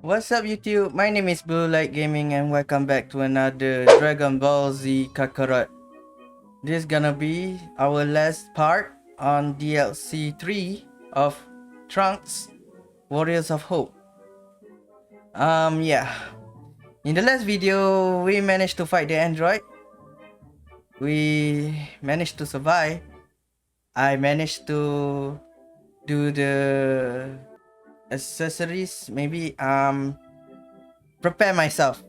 What's up YouTube? My name is Blue Light Gaming and welcome back to another Dragon Ball Z Kakarot. This is gonna be our last part on DLC 3 of Trunks Warriors of Hope. Yeah. In the last video, we managed to fight the android. We managed to survive. I managed to do the accessories, maybe prepare myself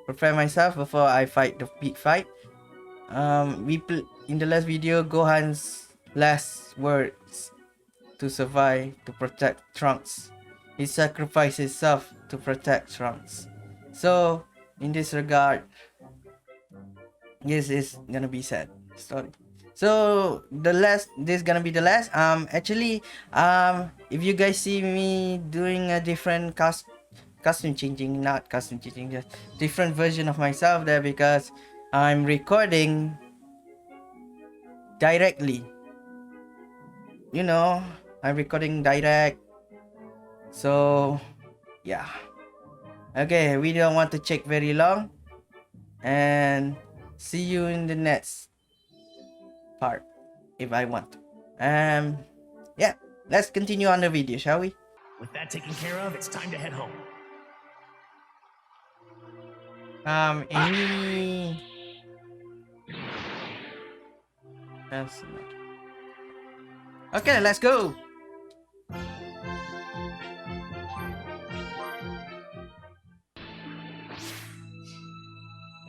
before I fight the big fight. In the last video, Gohan's last words to survive, to protect Trunks. He sacrificed himself to protect Trunks. So in this regard, this is gonna be sad story. So this is gonna be the last. Actually, if you guys see me doing a different costume changing, not costume changing, just different version of myself there, because I'm recording directly. You know, I'm recording direct. So yeah. Okay, we don't want to check very long. And see you in the next part if I want. Yeah, let's continue on the video, shall we? With that taken care of, it's time to head home. Any that's not. Okay, let's go.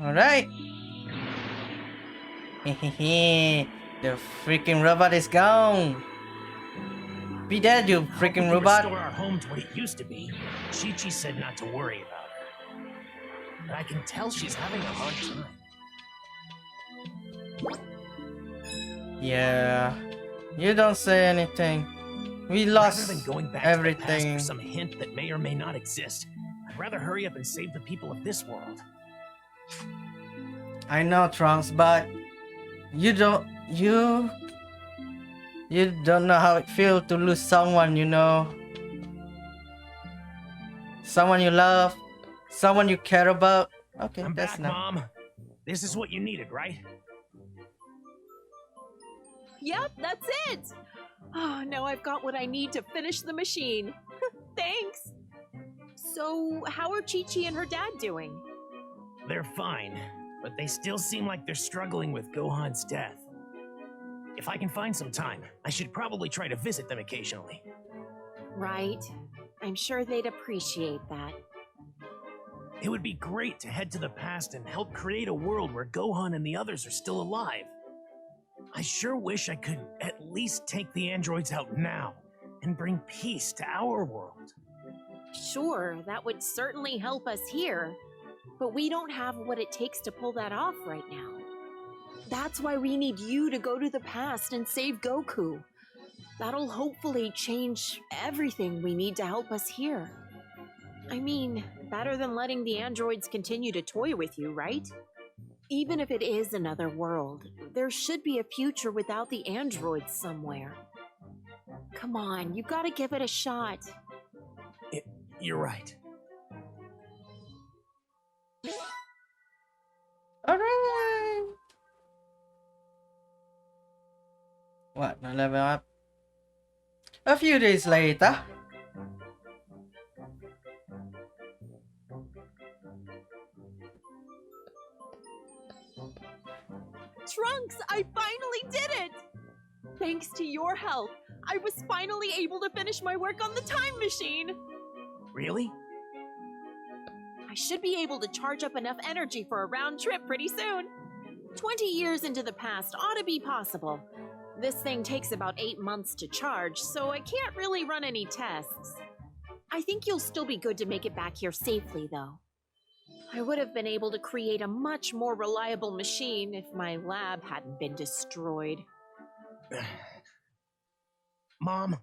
All right. The freaking robot is gone. Be dead, you freaking robot. Restore our home to what it used to be. Chi-Chi said not to worry about her. But I can tell she's having a hard time. Yeah. You don't say anything. We lost Rather than going back everything. To the past for some hint that may or may not exist, I'd rather hurry up and save the people of this world. I know, Trunks, but you don't know how it feels to lose someone, you know. Someone you love, someone you care about. Okay, I'm that's back, not. Mom. This is what you needed, right? Yep, that's it! Oh, now I've got what I need to finish the machine. Thanks! So, how are Chi-Chi and her dad doing? They're fine, but they still seem like they're struggling with Gohan's death. If I can find some time, I should probably try to visit them occasionally. Right. I'm sure they'd appreciate that. It would be great to head to the past and help create a world where Gohan and the others are still alive. I sure wish I could at least take the androids out now and bring peace to our world. Sure, that would certainly help us here, but we don't have what it takes to pull that off right now. That's why we need you to go to the past and save Goku. That'll hopefully change everything we need to help us here. I mean, better than letting the androids continue to toy with you, right? Even if it is another world, there should be a future without the androids somewhere. Come on, you gotta give it a shot. You're right. Alright. What? No level up? A few days later. Trunks, I finally did it! Thanks to your help, I was finally able to finish my work on the time machine! Really? I should be able to charge up enough energy for a round trip pretty soon. 20 years into the past ought to be possible. This thing takes about 8 months to charge, so I can't really run any tests. I think you'll still be good to make it back here safely, though. I would have been able to create a much more reliable machine if my lab hadn't been destroyed. Mom,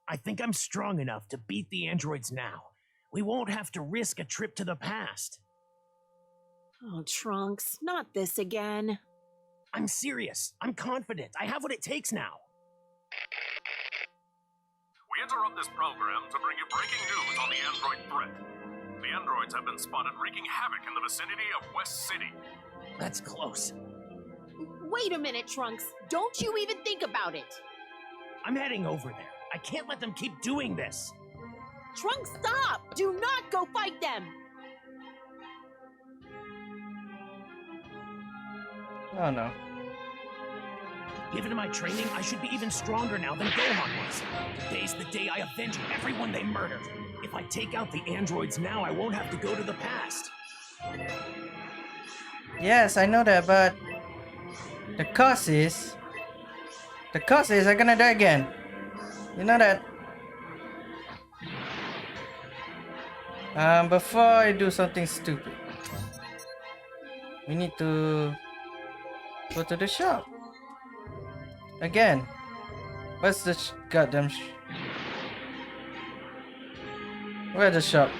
I think I'm strong enough to beat the androids now. We won't have to risk a trip to the past. Oh, Trunks, not this again. I'm serious. I'm confident. I have what it takes now. We interrupt this program to bring you breaking news on the android threat. androids have been spotted wreaking havoc in the vicinity of West City. That's close. Wait a minute, Trunks. Don't you even think about it. I'm heading over there. I can't let them keep doing this. Trunks, stop! Do not go fight them! Oh no. Given my training, I should be even stronger now than Gohan was. Today's the day I avenge everyone they murdered. If I take out the androids now, I won't have to go to the past. Yes, I know that, but the cost is I'm gonna die again. You know that. Before I do something stupid, we need to go to the shop again. What's the goddamn? Where's the shop?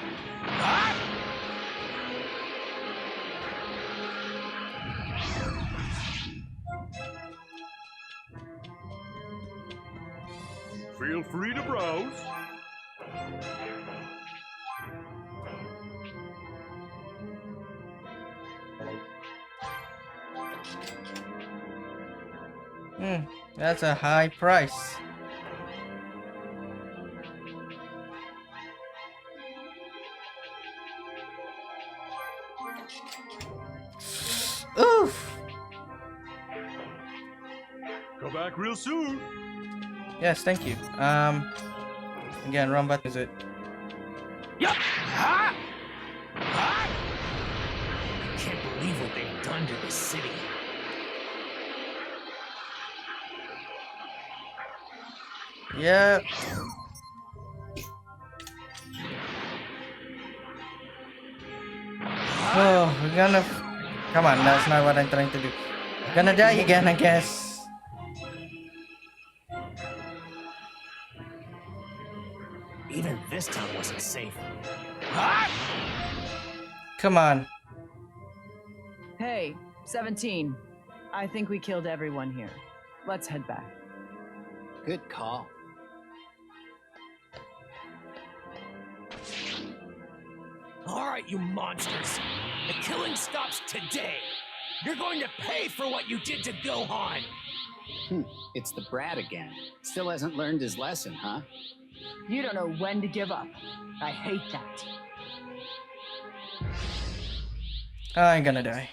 Feel free to browse. That's a high price. Oof. Go back real soon. Yes, thank you. Again, wrong button is it? Yup! Can't believe what they've done to this city. Yep. Oh, we're gonna. Come on, that's not what I'm trying to do. Gonna die again, I guess. Even this town wasn't safe. Come on. Hey, 17. I think we killed everyone here. Let's head back. Good call. All right, you monsters. The killing stops today. You're going to pay for what you did to Gohan. It's the brat again. Still hasn't learned his lesson, huh? You don't know when to give up. I hate that. I'm gonna die.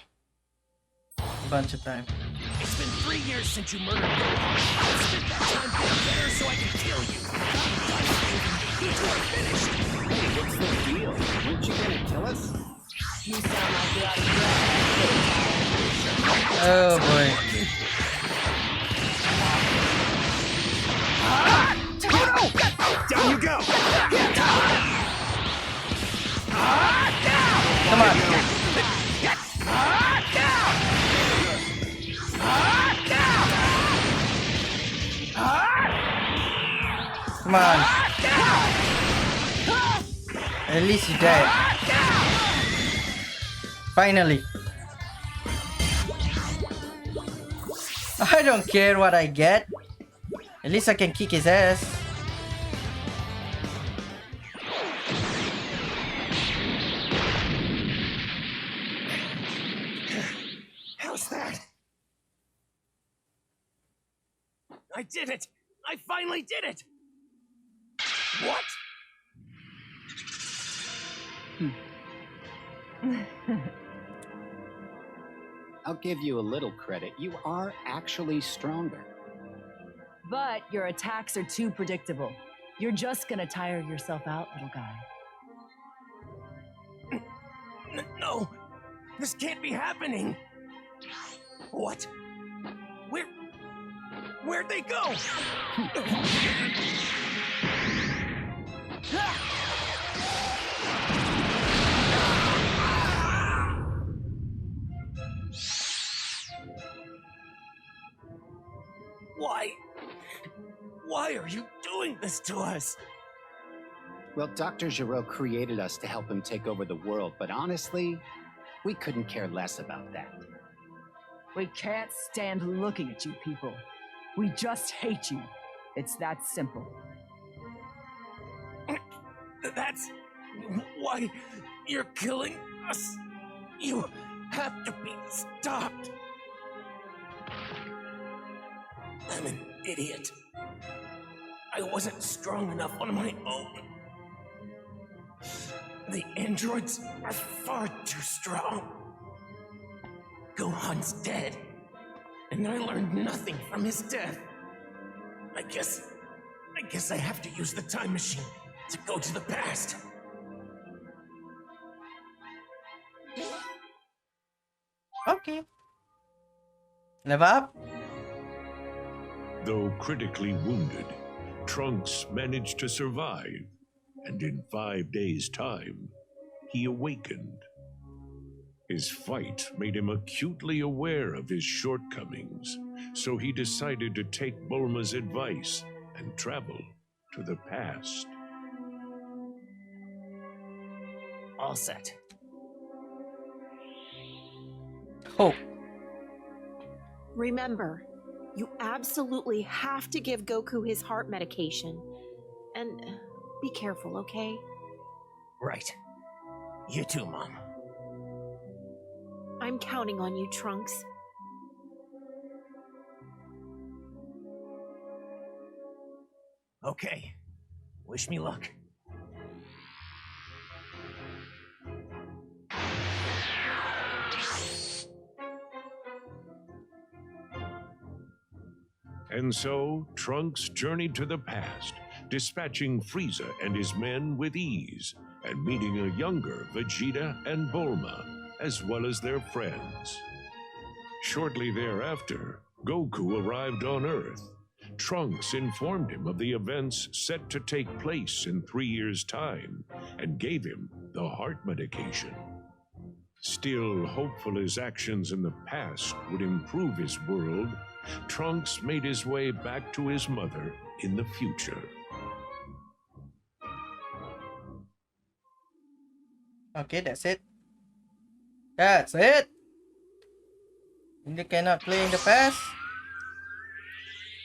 A bunch of time. It's been 3 years since you murdered Gohan. I'll spend that time getting better so I can kill you. You two are finished. Hey, what's the deal? Weren't you gonna kill us? You sound like you're out of breath. Oh boy. Down you go. Come on. Come on. At least you're dead. Finally. I don't care what I get. At least I can kick his ass. How's that? I did it! I finally did it! What? I'll give you a little credit. You are actually stronger. But your attacks are too predictable. You're just gonna tire yourself out, little guy. No! This can't be happening! What? Where'd they go? Why are you doing this to us? Well, Dr. Giraud created us to help him take over the world, but honestly, we couldn't care less about that. We can't stand looking at you people. We just hate you. It's that simple. That's why You're killing us. You have to be stopped. I'm an idiot. I wasn't strong enough on my own. The androids are far too strong. Gohan's dead, and I learned nothing from his death. I guess I have to use the time machine to go to the past. Okay. Level up. Though critically wounded, Trunks managed to survive, and in 5 days' time, he awakened. His fight made him acutely aware of his shortcomings, so he decided to take Bulma's advice and travel to the past. All set. Oh. Remember, you absolutely have to give Goku his heart medication. And be careful, okay? Right. You too, Mom. I'm counting on you, Trunks. Okay. Wish me luck. And so, Trunks journeyed to the past, dispatching Frieza and his men with ease, and meeting a younger Vegeta and Bulma, as well as their friends. Shortly thereafter, Goku arrived on Earth. Trunks informed him of the events set to take place in 3 years' time, and gave him the heart medication. Still hopeful his actions in the past would improve his world, Trunks made his way back to his mother in the future. Okay, that's it. That's it. You cannot play in the past.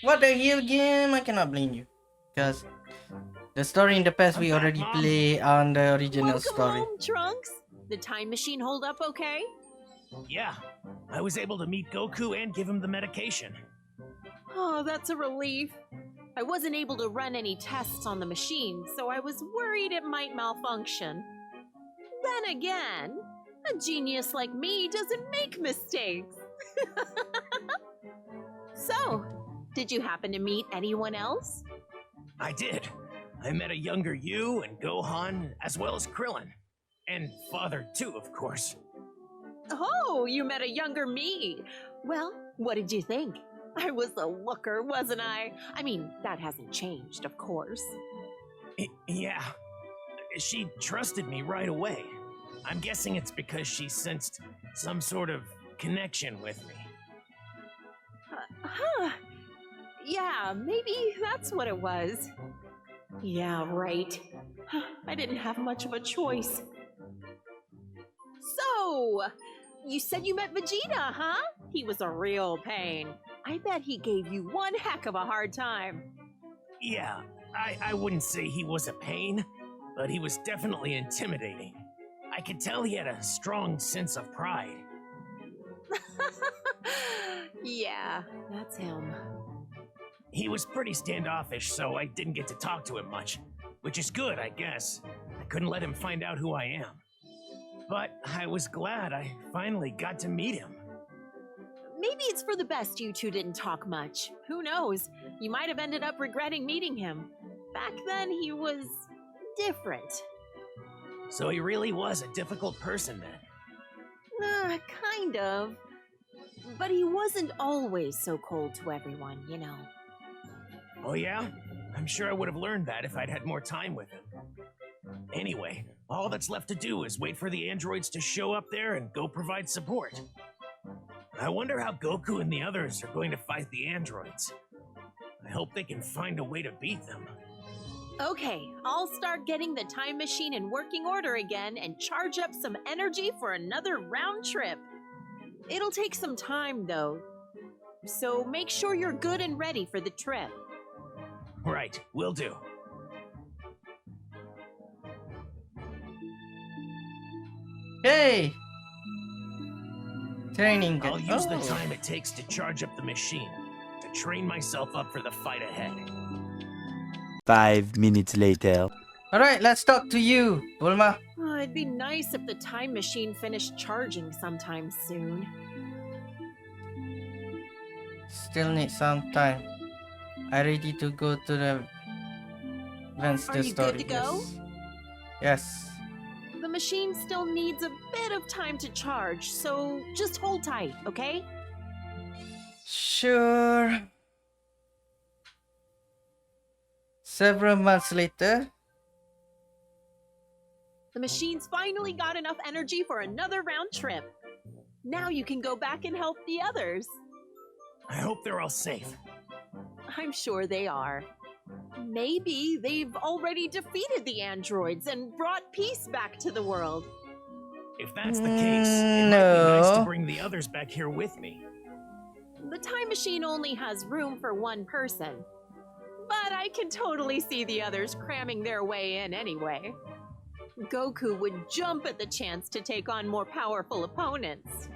What the hell game? I cannot blame you, because the story in the past we already Mom. play on the original Welcome story. home, Trunks. The time machine hold up okay? Yeah, I was able to meet Goku and give him the medication. Oh, that's a relief. I wasn't able to run any tests on the machine, so I was worried it might malfunction. Then again, a genius like me doesn't make mistakes. So, did you happen to meet anyone else? I did. I met a younger you and Gohan, as well as Krillin. And Father, too, of course. Oh, you met a younger me. Well, what did you think? I was a looker, wasn't I? I mean, that hasn't changed, of course. Yeah. She trusted me right away. I'm guessing it's because she sensed some sort of connection with me. Huh. Yeah, maybe that's what it was. Yeah, right. I didn't have much of a choice. So, you said you met Vegeta, huh? He was a real pain. I bet he gave you one heck of a hard time. Yeah, I wouldn't say he was a pain, but he was definitely intimidating. I could tell he had a strong sense of pride. Yeah, that's him. He was pretty standoffish, so I didn't get to talk to him much, which is good, I guess. I couldn't let him find out who I am. But I was glad I finally got to meet him. Maybe it's for the best you two didn't talk much. Who knows? You might have ended up regretting meeting him. Back then, he was different. So he really was a difficult person then. Kind of. But he wasn't always so cold to everyone, you know. Oh yeah? I'm sure I would have learned that if I'd had more time with him. Anyway, all that's left to do is wait for the androids to show up there and go provide support. I wonder how Goku and the others are going to fight the androids. I hope they can find a way to beat them. Okay, I'll start getting the time machine in working order again and charge up some energy for another round trip. It'll take some time, though, so make sure you're good and ready for the trip. Right, will do. Hey! Training. I'll use the Oh. time it takes to charge up the machine, to train myself up for the fight ahead. 5 minutes later. Alright, let's talk to you, Bulma. Oh, it'd be nice if the time machine finished charging sometime soon. Still need some time. I ready to go to the events Are the you story. good to go? Yes. The machine still needs a bit of time to charge, so just hold tight, okay? Sure. Several months later. The machine's finally got enough energy for another round trip. Now you can go back and help the others. I hope they're all safe. I'm sure they are. Maybe they've already defeated the androids and brought peace back to the world. If that's the case, it might be nice to No. bring the others back here with me. The time machine only has room for one person. But I can totally see the others cramming their way in anyway. Goku would jump at the chance to take on more powerful opponents.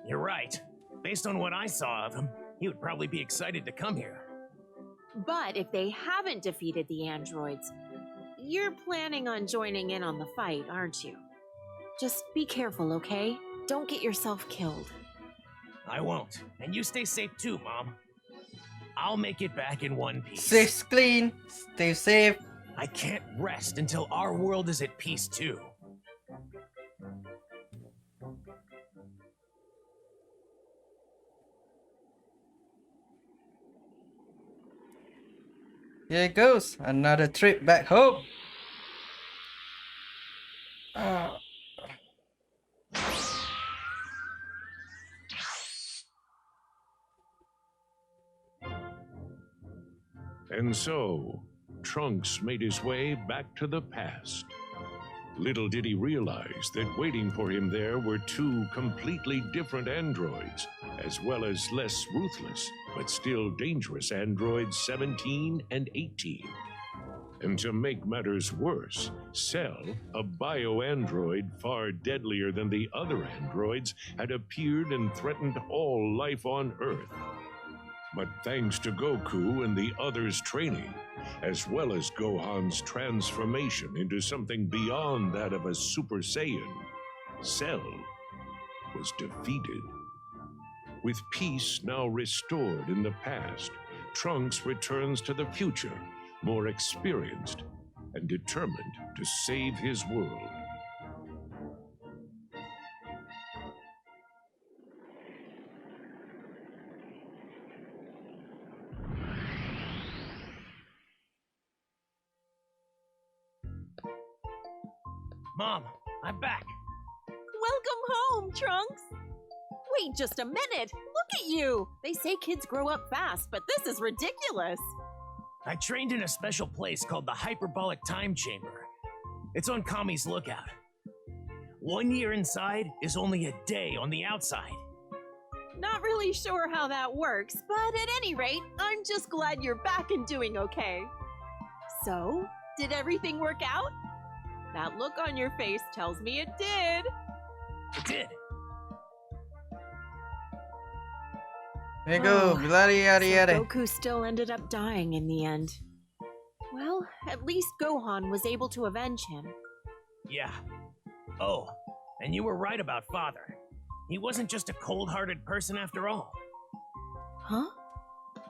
You're right. Based on what I saw of him, he would probably be excited to come here. But if they haven't defeated the androids, you're planning on joining in on the fight, aren't you? Just be careful, okay? Don't get yourself killed. I won't. And you stay safe too, Mom. I'll make it back in one piece. Stay clean. Stay safe. I can't rest until our world is at peace too. Here it goes. Another trip back home. And so, Trunks made his way back to the past. Little did he realize that waiting for him there were two completely different androids, as well as less ruthless, but still dangerous androids 17 and 18. And to make matters worse, Cell, a bio-android far deadlier than the other androids, had appeared and threatened all life on Earth. But thanks to Goku and the others' training, as well as Gohan's transformation into something beyond that of a Super Saiyan, Cell was defeated. With peace now restored in the past, Trunks returns to the future, more experienced and determined to save his world. Mom, I'm back. Welcome home, Trunks! Wait just a minute! Look at you! They say kids grow up fast, but this is ridiculous! I trained in a special place called the Hyperbolic Time Chamber. It's on Kami's lookout. 1 year inside is only a day on the outside. Not really sure how that works, but at any rate, I'm just glad you're back and doing okay. So, did everything work out? That look on your face tells me it did. It did. There you go. Bloody yada So yada. Goku still ended up dying in the end. Well, at least Gohan was able to avenge him. Yeah. Oh, and you were right about Father. He wasn't just a cold-hearted person after all. Huh?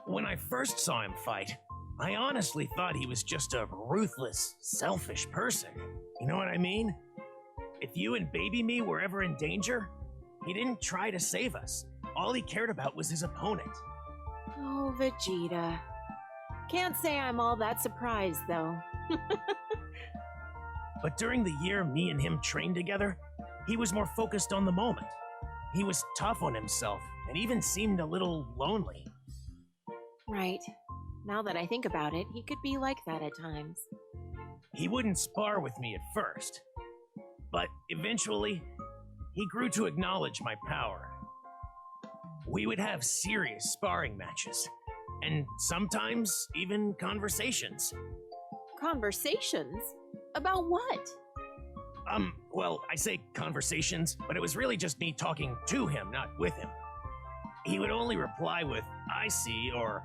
When I first saw him fight, I honestly thought he was just a ruthless, selfish person. You know what I mean? If you and baby me were ever in danger, he didn't try to save us. All he cared about was his opponent. Oh, Vegeta. Can't say I'm all that surprised, though. But during the year me and him trained together, he was more focused on the moment. He was tough on himself and even seemed a little lonely. Right. Now that I think about it, he could be like that at times. He wouldn't spar with me at first, but eventually, he grew to acknowledge my power. We would have serious sparring matches, and sometimes even conversations. Conversations? About what? Well, I say conversations, but it was really just me talking to him, not with him. He would only reply with, I see, or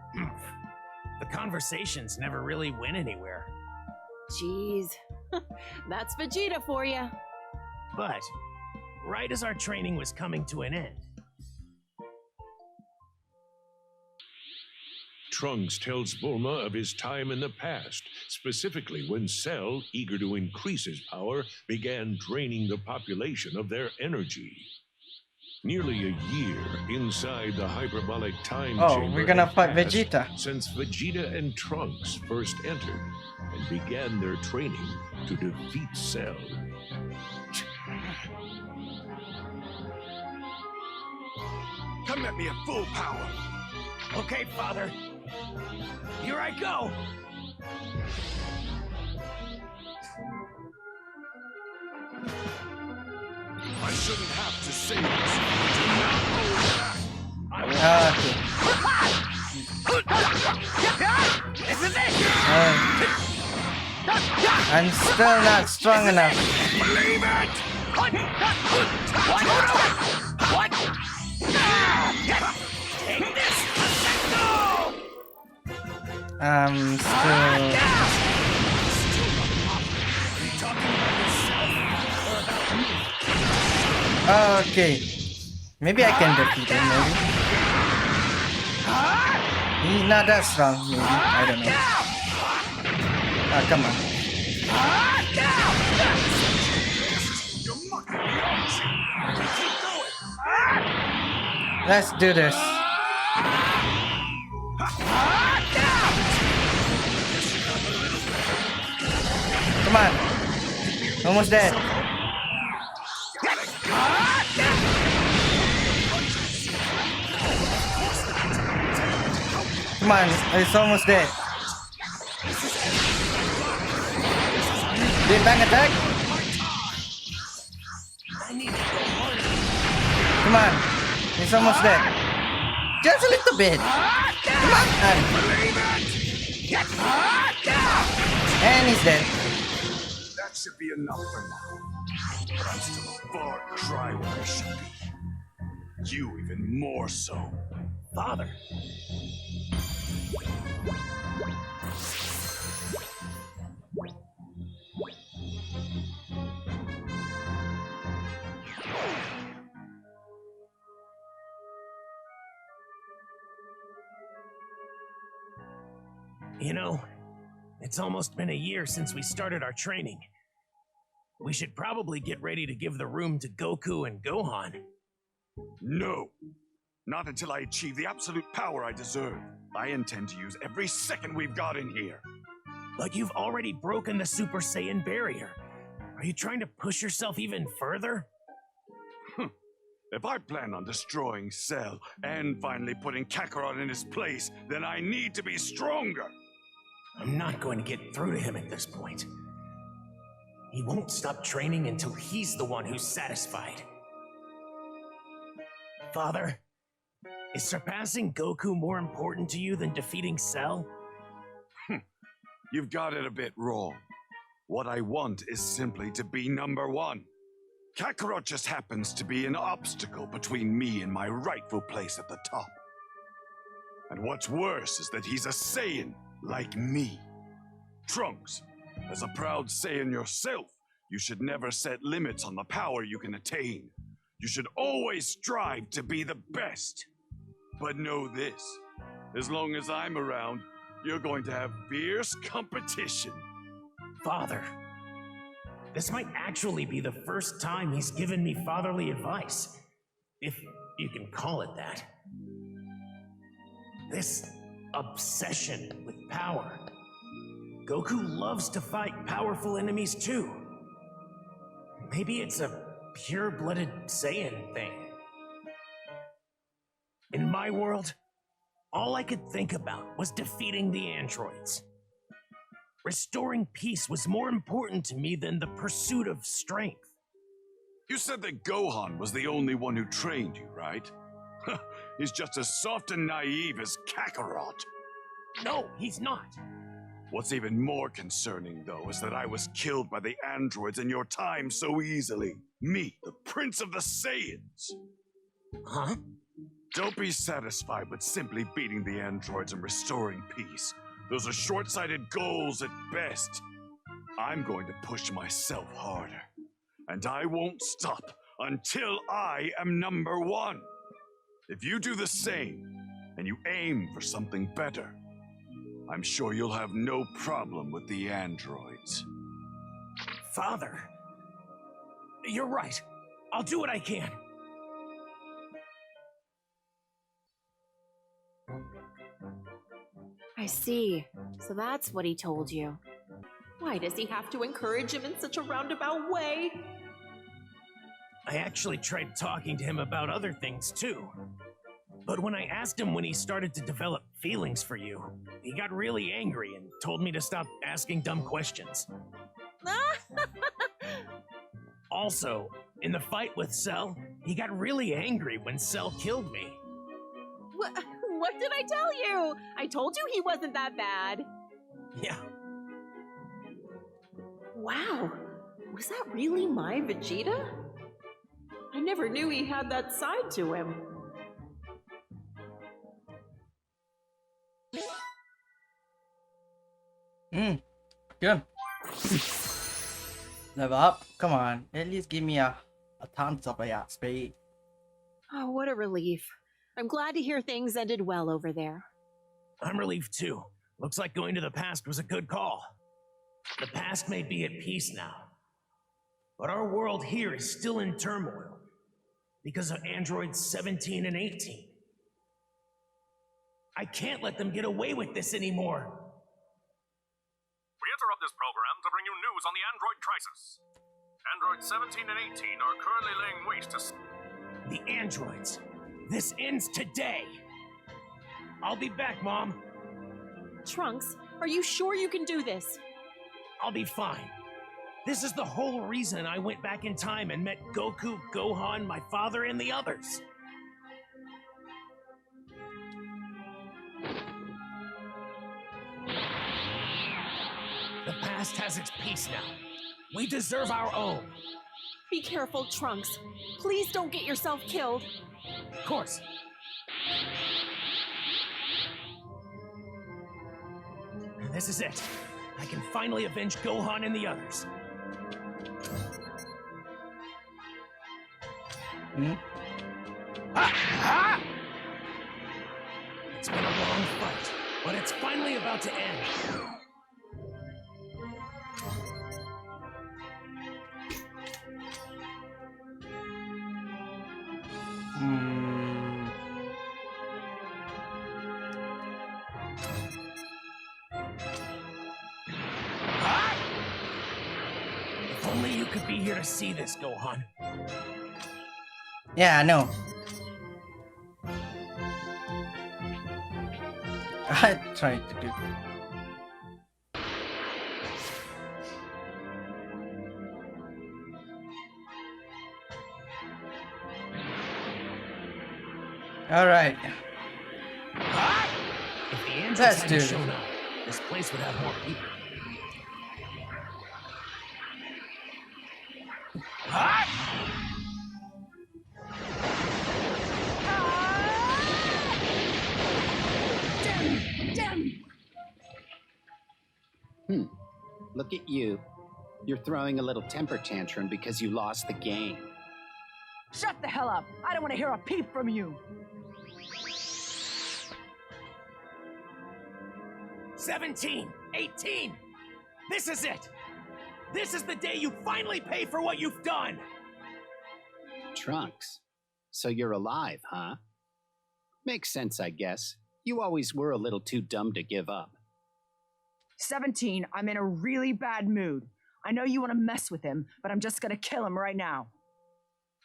the conversations never really went anywhere. Jeez. That's Vegeta for you. But, right as our training was coming to an end, Trunks tells Bulma of his time in the past, specifically when Cell, eager to increase his power, began draining the population of their energy. Nearly a year inside the hyperbolic time Oh, chamber we're gonna had fight passed Vegeta. since Vegeta and Trunks first entered and began their training to defeat Cell. Come at me at full power. okay, Father. Here I go. I shouldn't have to say this. Do not hold back. Okay. I'm still not strong enough. Believe it! Take this. I'm still. Okay. Maybe I can defeat him, maybe. He's not that strong, maybe. I don't know. Ah, come on. Let's do this. Come on. Almost dead. Come on, it's almost dead. Big bang attack. Come on, it's almost dead. Just a little bit. Come on. And he's dead. That should be enough for now. But I'm still a far cry where I should be. You even more so. Father. You know, it's almost been a year since we started our training. We should probably get ready to give the room to Goku and Gohan. No. Not until I achieve the absolute power I deserve. I intend to use every second we've got in here. But you've already broken the Super Saiyan barrier. Are you trying to push yourself even further? If I plan on destroying Cell and finally putting Kakarot in his place, then I need to be stronger. I'm not going to get through to him at this point. He won't stop training until he's the one who's satisfied. Father, is surpassing Goku more important to you than defeating Cell? You've got it a bit wrong. What I want is simply to be number one. Kakarot just happens to be an obstacle between me and my rightful place at the top. And what's worse is that he's a Saiyan like me. Trunks, as a proud Saiyan yourself, you should never set limits on the power you can attain. You should always strive to be the best. But know this, as long as I'm around, you're going to have fierce competition. Father, this might actually be the first time he's given me fatherly advice, if you can call it that. This obsession with power. Goku loves to fight powerful enemies too. Maybe it's a pure-blooded Saiyan thing. In my world, all I could think about was defeating the androids. Restoring peace was more important to me than the pursuit of strength. You said that Gohan was the only one who trained you, right? He's just as soft and naive as Kakarot. No, he's not. What's even more concerning, though, is that I was killed by the androids in your time so easily. Me, the Prince of the Saiyans. Huh? Don't be satisfied with simply beating the androids and restoring peace. Those are short-sighted goals at best. I'm going to push myself harder. And I won't stop until I am number one. If you do the same, and you aim for something better, I'm sure you'll have no problem with the androids. Father, you're right. I'll do what I can. I see. So that's what he told you. Why does he have to encourage him in such a roundabout way? I actually tried talking to him about other things too. But when I asked him when he started to develop feelings for you, he got really angry and told me to stop asking dumb questions. Also, in the fight with Cell, he got really angry when Cell killed me. What did I tell you? I told you he wasn't that bad. Yeah. Wow, was that really my Vegeta? I never knew he had that side to him. Good. Level up. Come on. At least give me a tons of speed. Oh, what a relief. I'm glad to hear things ended well over there. I'm relieved too. Looks like going to the past was a good call. The past may be at peace now, but our world here is still in turmoil because of androids 17 and 18. I can't let them get away with this anymore. We interrupt this program to bring you news on the android crisis. Androids 17 and 18 are currently laying waste to... The androids. This ends today. I'll be back, Mom. Trunks, are you sure you can do this? I'll be fine. This is the whole reason I went back in time and met Goku, Gohan, my father, and the others. The past has its peace now. We deserve our own. Be careful, Trunks. Please don't get yourself killed. Of course. This is it. I can finally avenge Gohan and the others. It's been a long fight, but it's finally about to end. If only you could be here to see this, Gohan. Yeah, I know. I tried to do. All right. If the androids Let's hadn't do it. shown up, this place would have more people. Look at you. You're throwing a little temper tantrum because you lost the game. Shut the hell up! I don't want to hear a peep from you! 17, 18. This is it. This is the day you finally pay for what you've done. Trunks. So you're alive, huh? Makes sense, I guess. You always were a little too dumb to give up. 17, I'm in a really bad mood. I know you want to mess with him, but I'm just gonna kill him right now.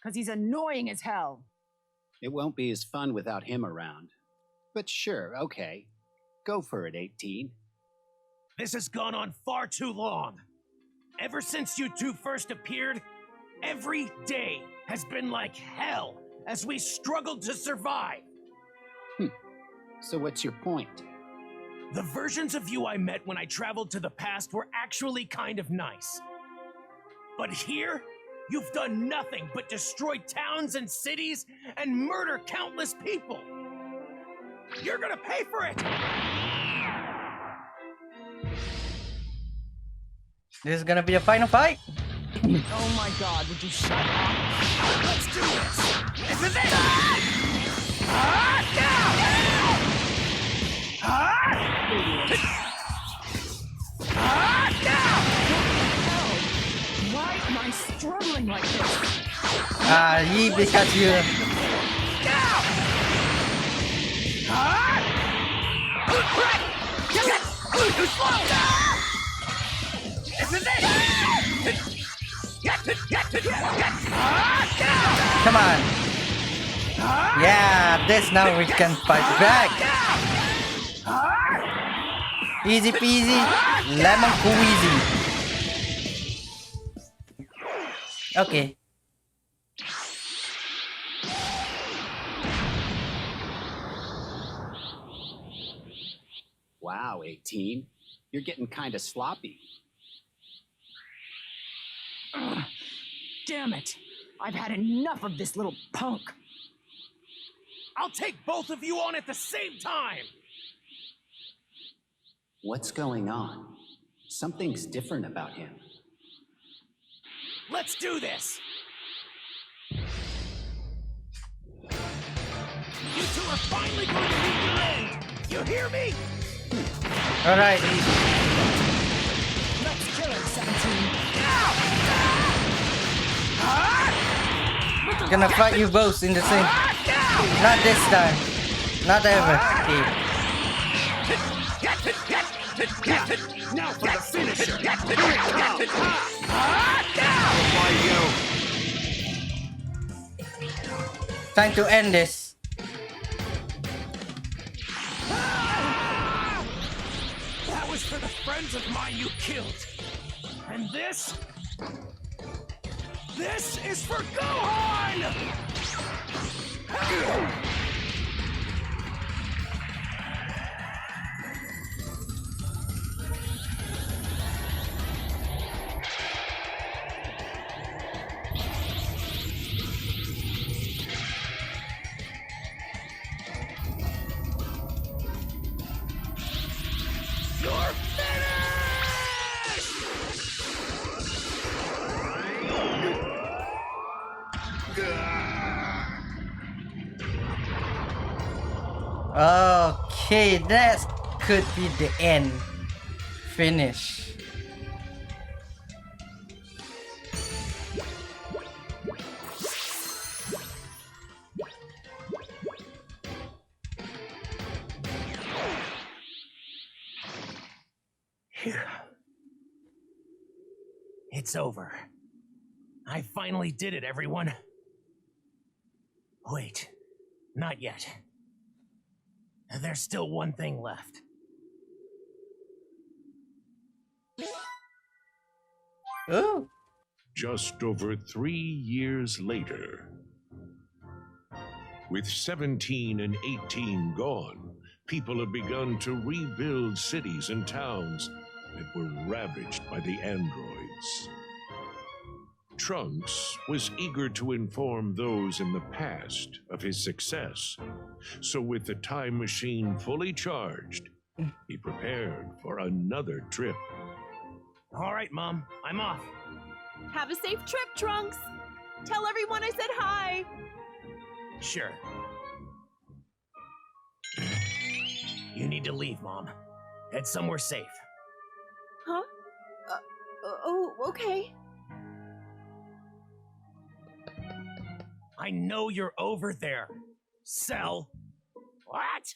Because he's annoying as hell. It won't be as fun without him around. But sure, okay. Go for it, 18. This has gone on far too long. Ever since you two first appeared, every day has been like hell as we struggled to survive. So what's your point? The versions of you I met when I traveled to the past were actually kind of nice. But here, you've done nothing but destroy towns and cities and murder countless people. You're gonna pay for it! This is gonna be a final fight. Oh my god, would you shut up? Let's do this! This is it! Why am I struggling like this? Because you. Come on. Yeah, this now we can fight back. Easy peasy, lemon squeezy. Okay. Wow, 18. You're getting kind of sloppy. Ugh, damn it. I've had enough of this little punk. I'll take both of you on at the same time! What's going on? Something's different about him. Let's do this! You two are finally going to meet your end! You hear me? Alright. Let's kill him, 17. Gonna fight you both in the same. Not this time. Not ever. Okay. Now for the finisher. Here it comes. Time to end this. That was for the friends of mine you killed. And this? This is for Gohan! You're finished! Okay, that could be the end. Finish. Phew. It's over. I finally did it, everyone. Wait, not yet. There's still one thing left. Ooh. Just over 3 years later. With 17 and 18 gone, people have begun to rebuild cities and towns that were ravaged by the androids. Trunks was eager to inform those in the past of his success, so with the time machine fully charged, he prepared for another trip. All right, Mom, I'm off. Have a safe trip, Trunks. Tell everyone I said hi. Sure. You need to leave, Mom. Head somewhere safe. Huh? Oh, okay. I know you're over there. Cell. What?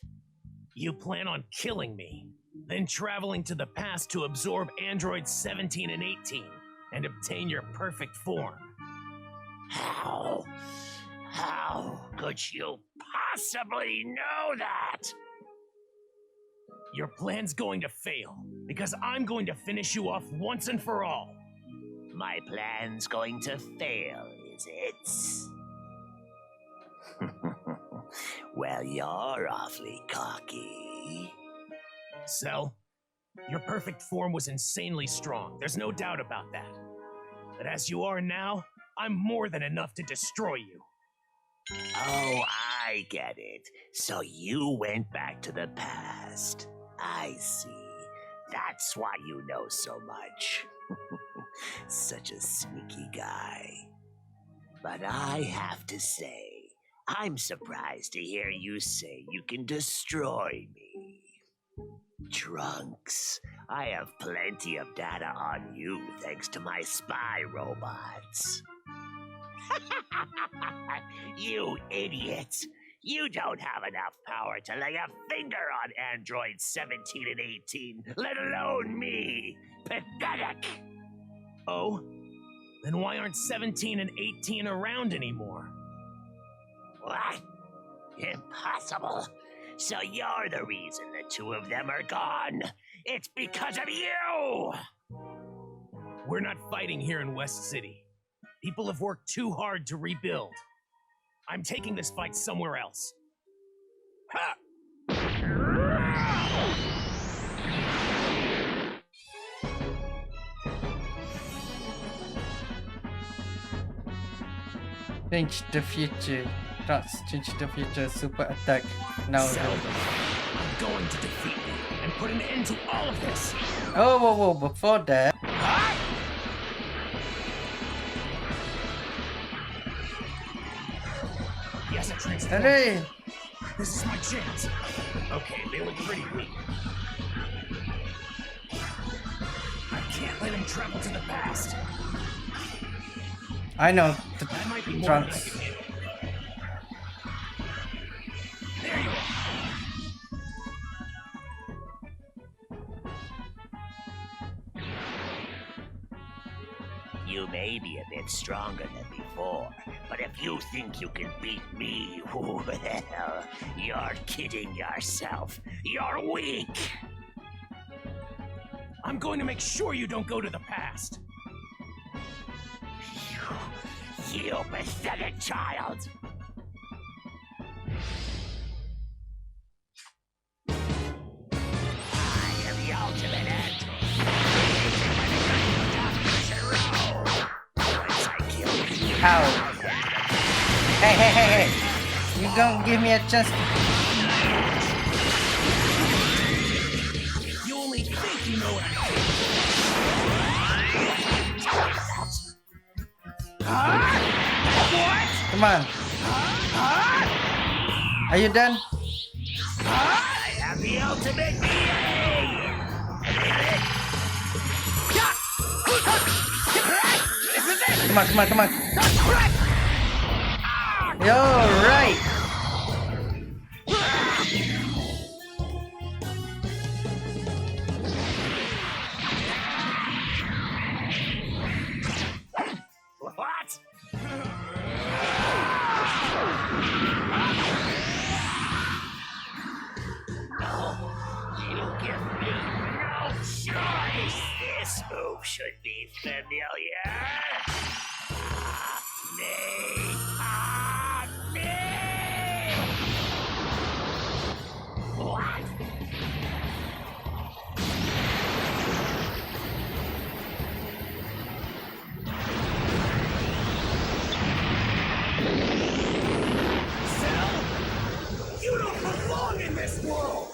You plan on killing me, then traveling to the past to absorb androids 17 and 18 and obtain your perfect form. How? How could you possibly know that? Your plan's going to fail, because I'm going to finish you off once and for all. My plan's going to fail, is it? Well, you're awfully cocky. Cell, your perfect form was insanely strong. There's no doubt about that. But as you are now, I'm more than enough to destroy you. Oh, I get it. So you went back to the past. I see. That's why you know so much. Such a sneaky guy. But I have to say, I'm surprised to hear you say you can destroy me. Trunks, I have plenty of data on you thanks to my spy robots. You idiots! You don't have enough power to lay a finger on androids 17 and 18, let alone me! Pathetic! Oh? Then why aren't 17 and 18 around anymore? What? Impossible. So you're the reason the two of them are gone. It's because of you! We're not fighting here in West City. People have worked too hard to rebuild. I'm taking this fight somewhere else. Ha! Change the future. Trunks, change the future. Super attack. Now. Cell, I'm going to defeat you and put an end to all of this. Oh, whoa. Before that. Yes, I transformed. Hooray! This is my chance. Okay, they look pretty weak. I can't let him travel to the past. I know. That might be more Trunks. than I can handle. There you are. You may be a bit stronger than before, but if you think you can beat me, well, you're kidding yourself. You're weak. I'm going to make sure you don't go to the past. You pathetic child. I am the ultimate end. Once I kill you. Ow. Hey. You don't give me a chance to... You only think you know what I'm doing. Come on. Are you done? I am the ultimate being. Come on. Yo, right. What? You give me no choice. This move should be familiar. Me. What? Cell, you don't belong in this world.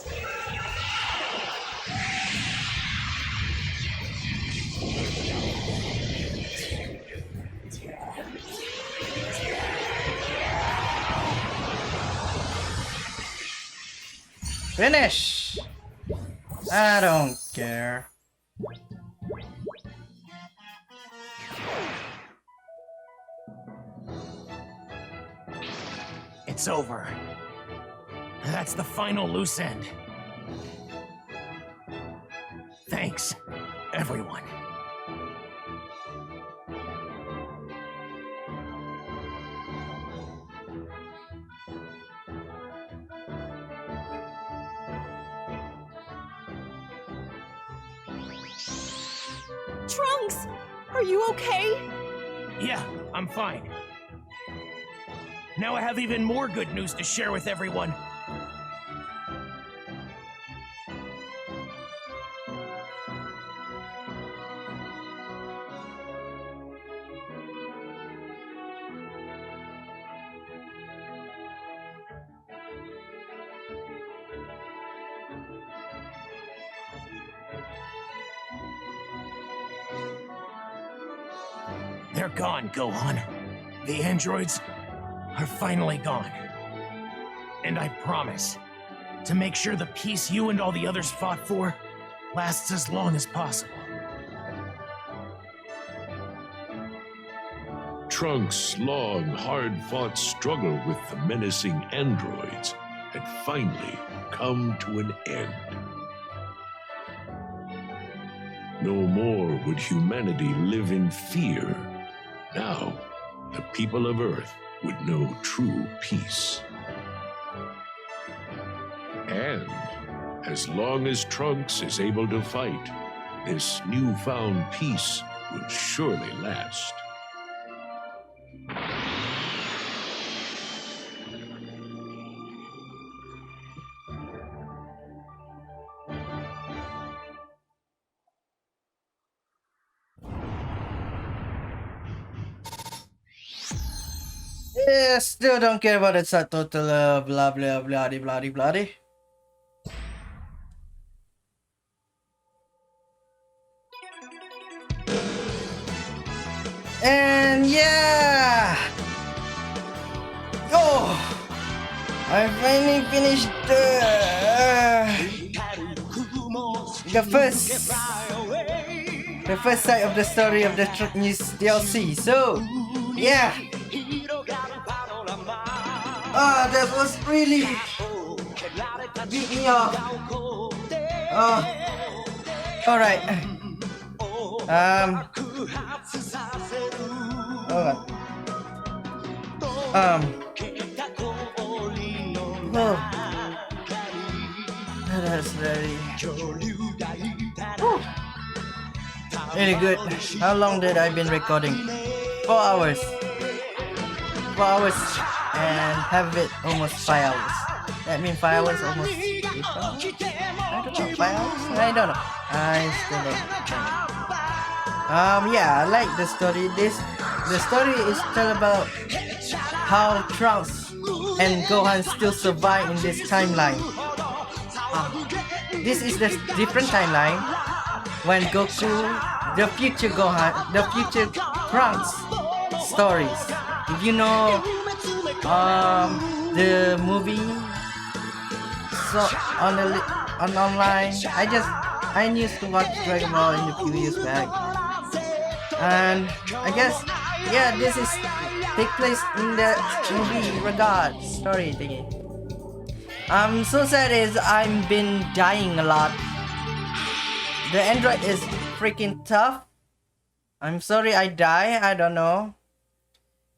Finish. I don't care. It's over. That's the final loose end. Thanks, everyone. Trunks! Are you okay? Yeah, I'm fine. Now I have even more good news to share with everyone. They're gone, Gohan. The androids are finally gone. And I promise to make sure the peace you and all the others fought for lasts as long as possible. Trunks' long, hard-fought struggle with the menacing androids had finally come to an end. No more would humanity live in fear. Now, the people of Earth would know true peace. And as long as Trunks is able to fight, this newfound peace will surely last. Yeah, still don't care about the subtotal blah blah blah blah blah blah. And yeah! Oh! I finally finished the first side of the story of the Truck News DLC. So, yeah! That was really beat me up. Alright. Hold on. Oh. That's very really good. How long did I been recording? 4 hours. 4 hours and have it almost 5 hours. That means 5 hours almost 8 hours? I don't know, 5 hours? I don't know. I still don't know. Yeah, I like the story. The story is tell about how Trunks and Gohan still survive in this timeline. This is the different timeline when Goku, the future Gohan, the future Trunks stories. If you know the movie so on online, I used to watch Dragon Ball in the few years back, and I guess yeah, this is take place in the movie regard story thingy. I'm so sad is I've been dying a lot. The android is freaking tough. I'm sorry I die, I don't know.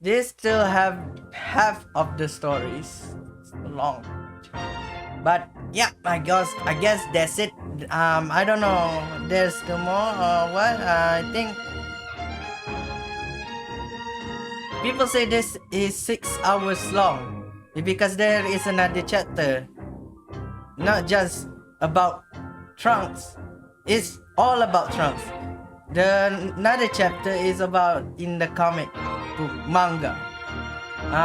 They still have half of the stories. It's long. But yeah, I guess that's it. I don't know. There's still more or what? I think people say this is 6 hours long because there is another chapter. Not just about Trunks. It's all about Trunks. The another chapter is about in the comic book manga.